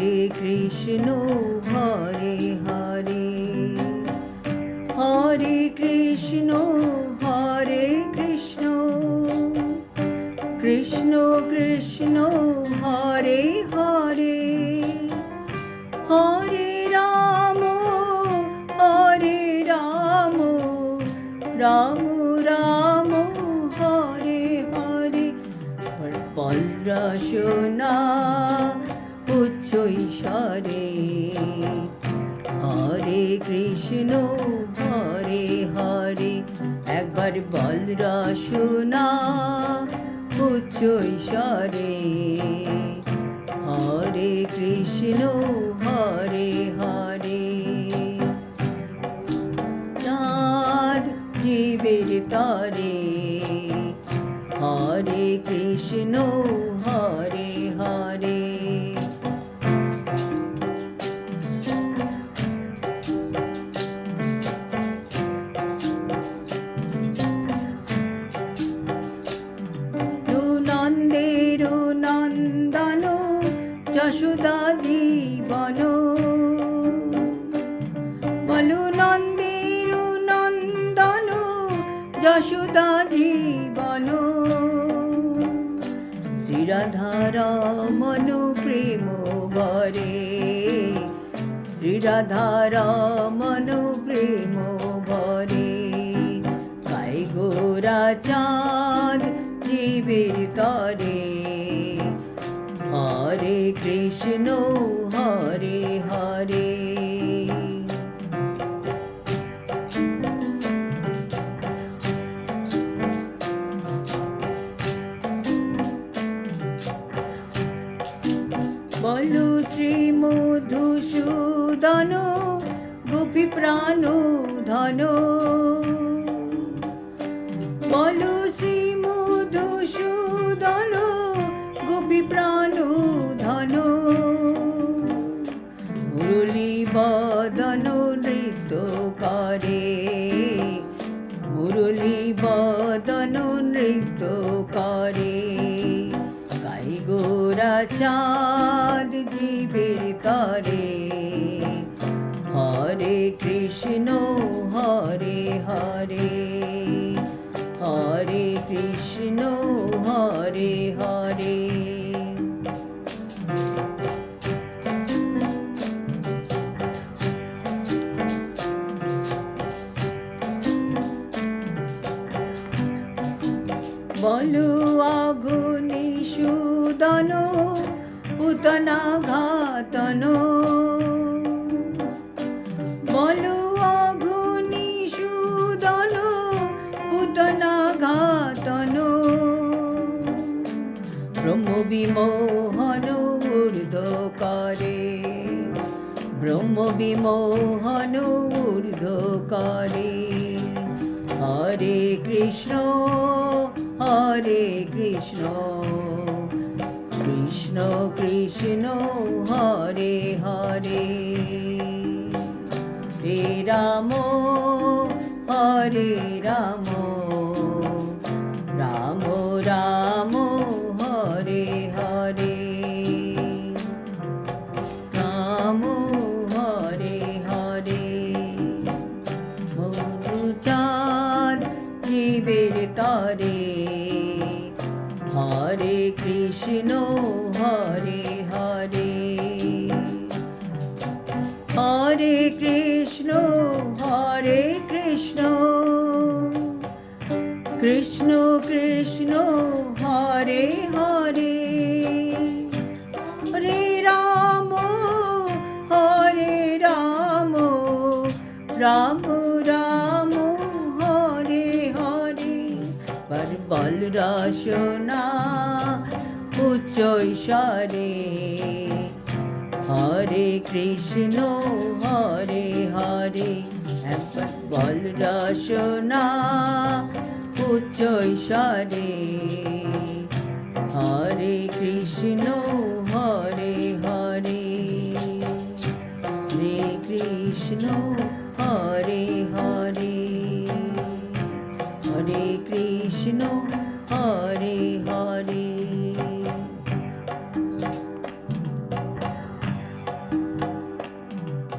হরে কৃষ্ণ হরে হরে হরে কৃষ্ণ কৃষ্ণ কৃষ্ণ হরে হরে হরে রাম রাম রাম হরে হরে বলরা শোনা উচ্চ ঈশ্বরে হরে কৃষ্ণ হরে হরে একবার বলরা শোনা উচ্চ ঈশ্বরে হরে কৃষ্ণ হরে হরে চাঁদ জীবের তরে হরে কৃষ্ণ হরে হরে নন্দন যশোদা জীবন বলু নন্দের নন্দন যশোদা জীবন শ্রীরাধারা মনু প্রেম ভরে শ্রীরাধারা মনু প্রেম ভরে গাই গোরা চাঁদ জীবের তরে হরে কৃষ্ণ হরে হরে বলো শ্রী মধুসূদন গোপী প্রাণ ধন বলো শ্রী মধুসূদন গোপী প্রাণ ধন মুরলী বদন নৃত্য করে মুরলী বদন নৃত্য করে গাই গোরা চাঁদ জীবের তরে হরে কৃষ্ণ হরে হরে হরে কৃষ্ণ হরে হরে বলো আগুনি সুদন পুতনা ঘাতন বলো আগুনি সুদন পুতনা ঘাতন ব্রহ্ম বিমোহন ঊর্ধ্ব করে ব্রহ্ম বিমোহন ঊর্ধ্ব করে হরে কৃষ্ণ কৃষ্ণ কৃষ্ণ হরে হরে হে রাম হরে রাম রাম রাম হরে হরে রাম হরে হরে চাঁদ জীবের তরে হরে কৃষ্ণ হরে হরে হরে কৃষ্ণ কৃষ্ণ কৃষ্ণ হরে হরে হরে রাম রাম রাম হরে হরে বলরা শোনা উচ্চ ঈশ্বরে হরে কৃষ্ণ হরে হরে একবার বলরা শোনা উচ্চ ঈশ্বরে হরে কৃষ্ণ হরে হরে হরে কৃষ্ণ হরে হরে হরে কৃষ্ণ হরে হরে।